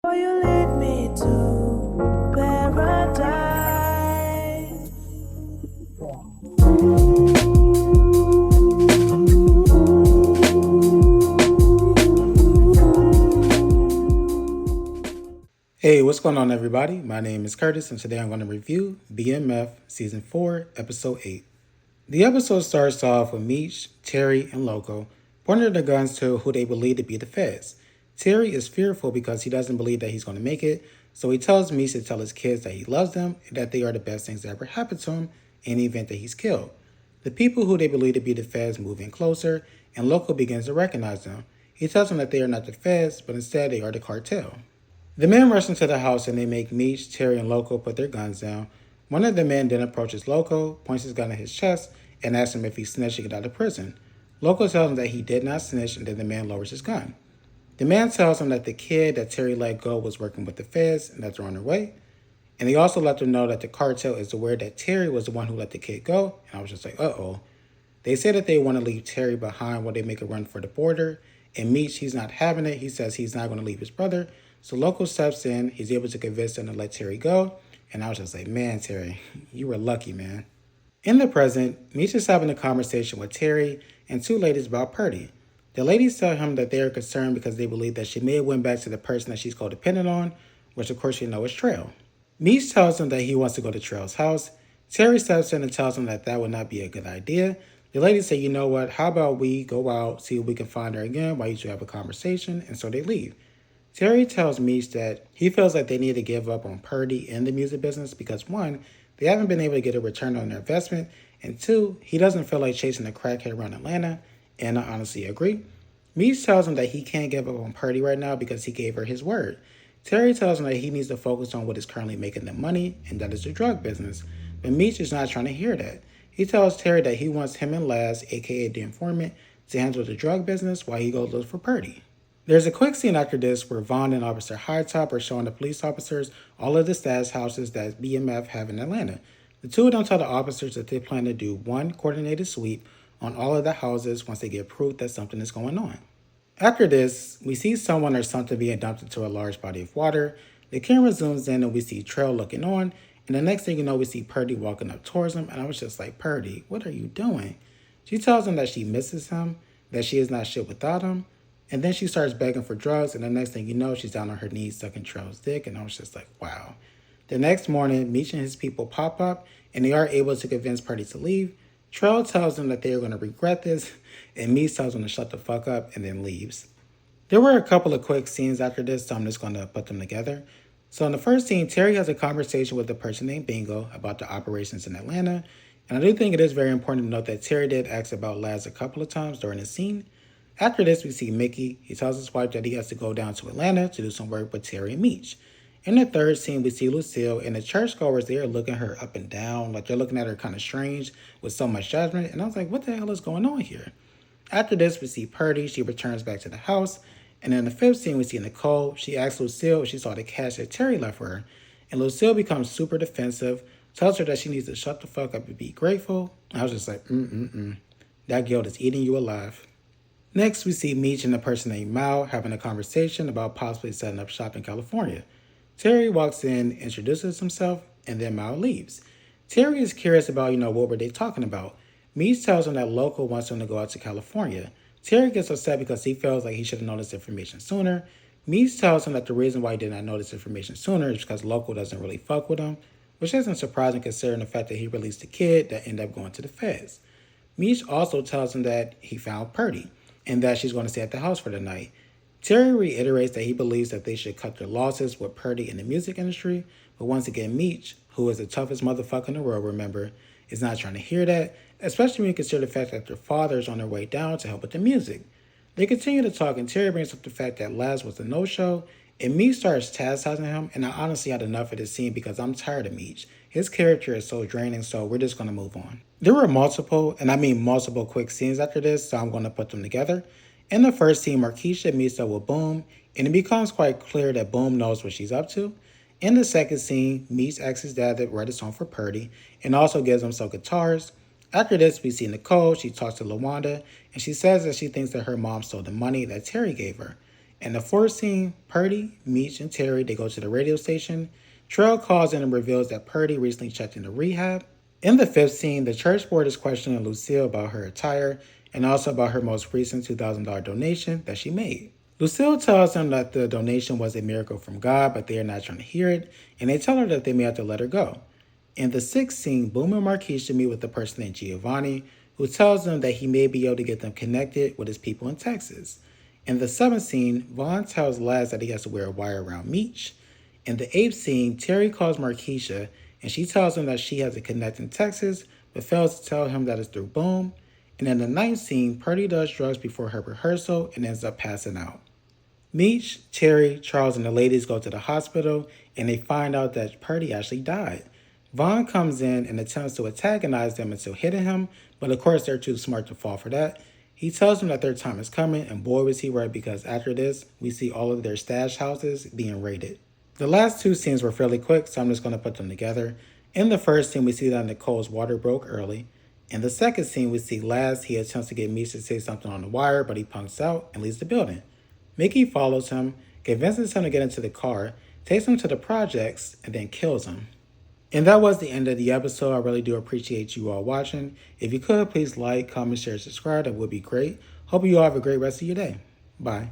Will you lead me to paradise? Hey, what's going on, everybody? My name is Curtis, and today I'm going to review BMF Season 4, Episode 8. The episode starts off with Meech, Terry, and Loco pointing their guns to who they believe to be the feds. Terry is fearful because he doesn't believe that he's going to make it, so he tells Meech to tell his kids that he loves them and that they are the best things that ever happened to him in the event that he's killed. The people who they believe to be the feds move in closer, and Loco begins to recognize them. He tells them that they are not the feds, but instead they are the cartel. The men rush into the house and they make Meech, Terry, and Loco put their guns down. One of the men then approaches Loco, points his gun at his chest, and asks him if he snitched to get out of prison. Loco tells him that he did not snitch, and then the man lowers his gun. The man tells him that the kid that Terry let go was working with the feds and that they're on their way. And he also let them know that the cartel is aware that Terry was the one who let the kid go. And I was just like, uh-oh. They say that they want to leave Terry behind while they make a run for the border. And Meech, he's not having it. He says he's not going to leave his brother. So Loco steps in. He's able to convince them to let Terry go. And I was just like, man, Terry, you were lucky, man. In the present, Meech is having a conversation with Terry and two ladies about Purdy. The ladies tell him that they are concerned because they believe that she may have went back to the person that she's codependent on, which of course you know is Trail. Meech tells him that he wants to go to Trail's house. Terry steps in and tells him that that would not be a good idea. The ladies say, you know what, how about we go out, see if we can find her again while you two have a conversation, and so they leave. Terry tells Meech that he feels like they need to give up on Purdy in the music business because one, they haven't been able to get a return on their investment, and two, he doesn't feel like chasing a crackhead around Atlanta, and I honestly agree. Meech tells him that he can't give up on Purdy right now because he gave her his word. Terry tells him that he needs to focus on what is currently making them money, and that is the drug business. But Meech is not trying to hear that. He tells Terry that he wants him and Laz, aka the informant, to handle the drug business while he goes look for Purdy. There's a quick scene after this where Vaughn and Officer Hightop are showing the police officers all of the stash houses that BMF have in Atlanta. The two of them tell the officers that they plan to do one coordinated sweep on all of the houses once they get proof that something is going on. After this, we see someone or something being dumped into a large body of water. The camera zooms in and we see Trail looking on, and the next thing you know, we see Purdy walking up towards him, and I was just like, Purdy, what are you doing? She tells him that she misses him, that she is not shit without him, and then she starts begging for drugs, and the next thing you know, she's down on her knees sucking Trail's dick, and I was just like, wow. The next morning, Meech and his people pop up, and they are able to convince Purdy to leave. Trail tells them that they are going to regret this, and Meech tells them to shut the fuck up and then leaves. There were a couple of quick scenes after this, so I'm just going to put them together. So in the first scene, Terry has a conversation with a person named Bingo about the operations in Atlanta, and I do think it is very important to note that Terry did ask about Laz a couple of times during the scene. After this, we see Mickey. He tells his wife that he has to go down to Atlanta to do some work with Terry and Meech. In the third scene, we see Lucille, and the churchgoers, they are looking her up and down, like they're looking at her kind of strange with so much judgment, and I was like, what the hell is going on here? After this, we see Purdy. She returns back to the house, and in the fifth scene, we see Nicole. She asks Lucille if she saw the cash that Terry left for her, and Lucille becomes super defensive, tells her that she needs to shut the fuck up and be grateful. I was just like, that guilt is eating you alive. Next, we see Meech and a person named Mao having a conversation about possibly setting up shop in California. Terry walks in, introduces himself, and then Mao leaves. Terry is curious about, what were they talking about. Meech tells him that Loco wants him to go out to California. Terry gets upset because he feels like he should have known this information sooner. Meech tells him that the reason why he did not know this information sooner is because Loco doesn't really fuck with him, which isn't surprising considering the fact that he released a kid that ended up going to the feds. Meech also tells him that he found Purdy, and that she's going to stay at the house for the night. Terry reiterates that he believes that they should cut their losses with Purdy in the music industry, but once again, Meech, who is the toughest motherfucker in the world, remember, is not trying to hear that, especially when you consider the fact that their father is on their way down to help with the music. They continue to talk, and Terry brings up the fact that Laz was a no-show, and Meech starts chastising him, and I honestly had enough of this scene because I'm tired of Meech. His character is so draining, so we're just going to move on. There were multiple, and I mean multiple quick scenes after this, so I'm going to put them together. In the first scene, Markeisha meets up with Boom, and it becomes quite clear that Boom knows what she's up to. In the second scene, Meech asks his dad to write a song for Purdy, and also gives him some guitars. After this, we see Nicole. She talks to LaWanda, and she says that she thinks that her mom stole the money that Terry gave her. In the fourth scene, Purdy, Meech, and Terry, they go to the radio station. Trell calls in and reveals that Purdy recently checked into rehab. In the fifth scene, the church board is questioning Lucille about her attire and also about her most recent $2,000 donation that she made. Lucille tells them that the donation was a miracle from God, but they are not trying to hear it, and they tell her that they may have to let her go. In the sixth scene, Boom and Marquisha meet with a person named Giovanni, who tells them that he may be able to get them connected with his people in Texas. In the seventh scene, Vaughn tells Laz that he has to wear a wire around Meech. In the eighth scene, Terry calls Marquisha, and she tells him that she has a connect in Texas, but fails to tell him that it's through Boom. And in the ninth scene, Purdy does drugs before her rehearsal and ends up passing out. Meech, Terry, Charles, and the ladies go to the hospital, and they find out that Purdy actually died. Vaughn comes in and attempts to antagonize them until hitting him, but of course they're too smart to fall for that. He tells them that their time is coming, and boy was he right, because after this, we see all of their stash houses being raided. The last two scenes were fairly quick, so I'm just going to put them together. In the first scene, we see that Nicole's water broke early. In the second scene, we see Laz. He attempts to get Meech to say something on the wire, but he punks out and leaves the building. Mickey follows him, convinces him to get into the car, takes him to the projects, and then kills him. And that was the end of the episode. I really do appreciate you all watching. If you could, please like, comment, share, subscribe. That would be great. Hope you all have a great rest of your day. Bye.